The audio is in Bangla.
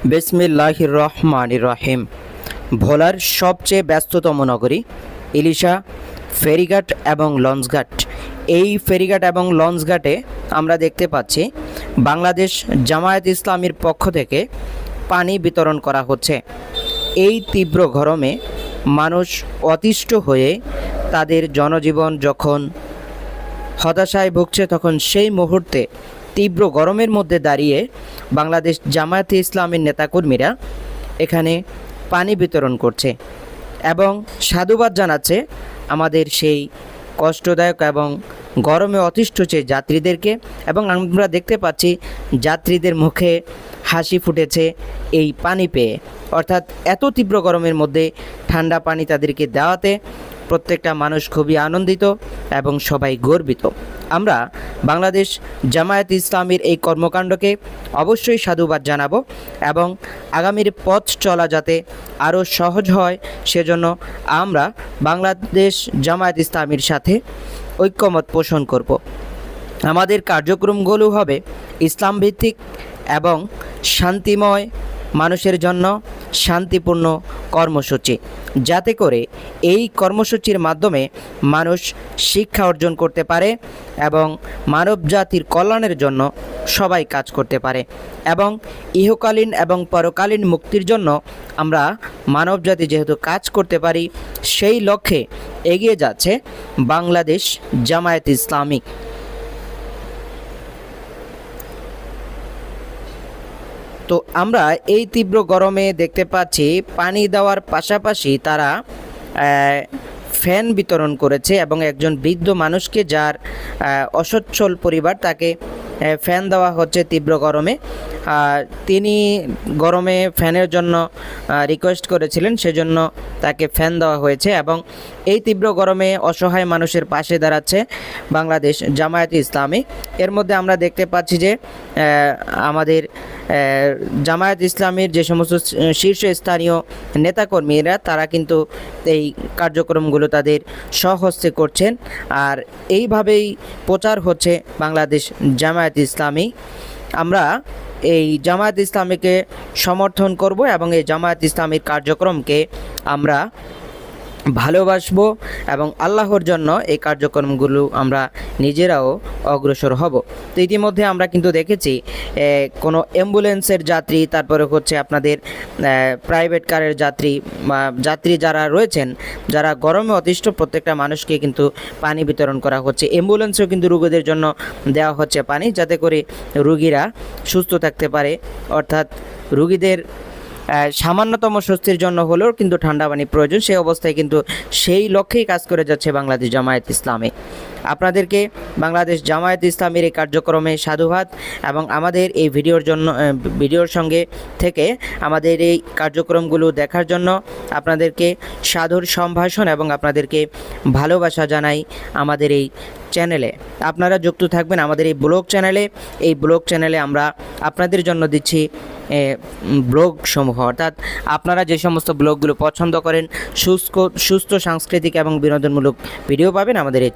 বিসমিল্লাহির রহমানির রহিম। ভোলার সবচেয়ে ব্যস্ততম নগরী ইলিশা ফেরিঘাট এবং লঞ্চঘাট। এই ফেরিঘাট এবং লঞ্চঘাটে আমরা দেখতে পাচ্ছি বাংলাদেশ জামায়াত ইসলামীর পক্ষ থেকে পানি বিতরণ করা হচ্ছে। এই তীব্র গরমে মানুষ অতিষ্ঠ হয়ে তাদের জনজীবন যখন হতাশায় ভুগছে, তখন সেই মুহূর্তে তীব্র গরমের মধ্যে দাঁড়িয়ে বাংলাদেশ জামায়াতে ইসলামের নেতাকর্মীরা এখানে পানি বিতরণ করছে এবং সাধুবাদ জানাচ্ছে আমাদের সেই কষ্টদায়ক এবং গরমে অতিষ্ঠ যে যাত্রীদেরকে। এবং আমরা দেখতে পাচ্ছি যাত্রীদের মুখে হাসি ফুটেছে এই পানি পেয়ে, অর্থাৎ এত তীব্র গরমের মধ্যে ঠান্ডা পানি তাদেরকে দেওয়াতে প্রত্যেকটা মানুষ খুবই আনন্দিত এবং সবাই গর্বিত। আমরা বাংলাদেশ জামায়াত ইসলামীর এই কর্মকাণ্ডকে অবশ্যই সাধুবাদ জানাবো এবং আগামীর পথ চলা যাতে আরও সহজ হয়, সেজন্য আমরা বাংলাদেশ জামায়াত ইসলামীর সাথে ঐক্যমত পোষণ করব। আমাদের কার্যক্রমগুলো হবে ইসলাম ভিত্তিক এবং শান্তিময়, মানুষের জন্য শান্তিপূর্ণ কর্মসূচি, যাতে করে এই কর্মসূচির মাধ্যমে মানুষ শিক্ষা অর্জন করতে পারে এবং মানব জাতির কল্যাণের জন্য সবাই কাজ করতে পারে এবং ইহকালীন এবং পরকালীন মুক্তির জন্য আমরা মানব জাতি যেহেতু কাজ করতে পারি, সেই লক্ষ্যে এগিয়ে যাচ্ছে বাংলাদেশ জামায়াত ইসলামী। তো আমরা এই তীব্র গরমে দেখতে পাচ্ছি পানি দেওয়ার পাশাপাশি তারা ফ্যান বিতরণ করেছে এবং একজন বৃদ্ধ মানুষকে, যার অসচ্ছল পরিবার, তাকে ফ্যান দেওয়া হচ্ছে তীব্র গরমে। তিনি গরমে ফ্যানের জন্য রিকোয়েস্ট করেছিলেন, সেজন্য তাকে ফ্যান দেওয়া হয়েছে এবং এই তীব্র গরমে অসহায় মানুষের পাশে দাঁড়াচ্ছে বাংলাদেশ জামায়াতে ইসলামী। এর মধ্যে আমরা দেখতে পাচ্ছি যে আমাদের জামায়াত ইসলামীর যে সমস্ত শীর্ষস্থানীয় নেতাকর্মীরা, তারা কিন্তু এই কার্যক্রমগুলো তাদের স্বহস্তে করছেন। আর এইভাবেই প্রচার হচ্ছে বাংলাদেশ জামায়াত ইসলামী। আমরা এই জামায়াত ইসলামীকে সমর্থন করব এবং এই জামায়াত ইসলামীর কার্যক্রমকে আমরা ভালোবাসবো এবং আল্লাহর জন্য এই কার্যক্রমগুলো আমরা নিজেরাও অগ্রসর হব। তো ইতিমধ্যে আমরা কিন্তু দেখেছি কোনো অ্যাম্বুলেন্সের যাত্রী, তারপরে হচ্ছে আপনাদের প্রাইভেট কারের যাত্রী যারা রয়েছেন, যারা গরমে অতিষ্ঠ, প্রত্যেকটা মানুষকে কিন্তু পানি বিতরণ করা হচ্ছে। অ্যাম্বুলেন্সও কিন্তু রোগীদের জন্য দেওয়া হচ্ছে পানি, যাতে করে রোগীরা সুস্থ থাকতে পারে। অর্থাৎ রোগীদের সামান্যতম স্বস্তির জন্য হলেও কিন্তু ঠান্ডা পানি প্রয়োজন, সেই অবস্থায় কিন্তু সেই লক্ষ্যেই কাজ করে যাচ্ছে বাংলাদেশ জামায়াত ইসলামী। আপনাদেরকে বাংলাদেশ জামায়াত ইসলামীর এই কার্যক্রমে সাধুবাদ এবং আমাদের এই ভিডিওর সঙ্গে থেকে আমাদের এই কার্যক্রমগুলো দেখার জন্য আপনাদেরকে সাধুর সম্ভাষণ এবং আপনাদেরকে ভালোবাসা জানাই। আমাদের এই চ্যানেলে আপনারা যুক্ত থাকবেন, আমাদের এই ব্লগ চ্যানেলে আমরা আপনাদের জন্য দিচ্ছি ব্লগ সমূহ, অর্থাৎ আপনারা যে সমস্ত ব্লগগুলো পছন্দ করেন, সুস্থ সাংস্কৃতিক এবং বিনোদনমূলক ভিডিও পাবেন আমাদের এই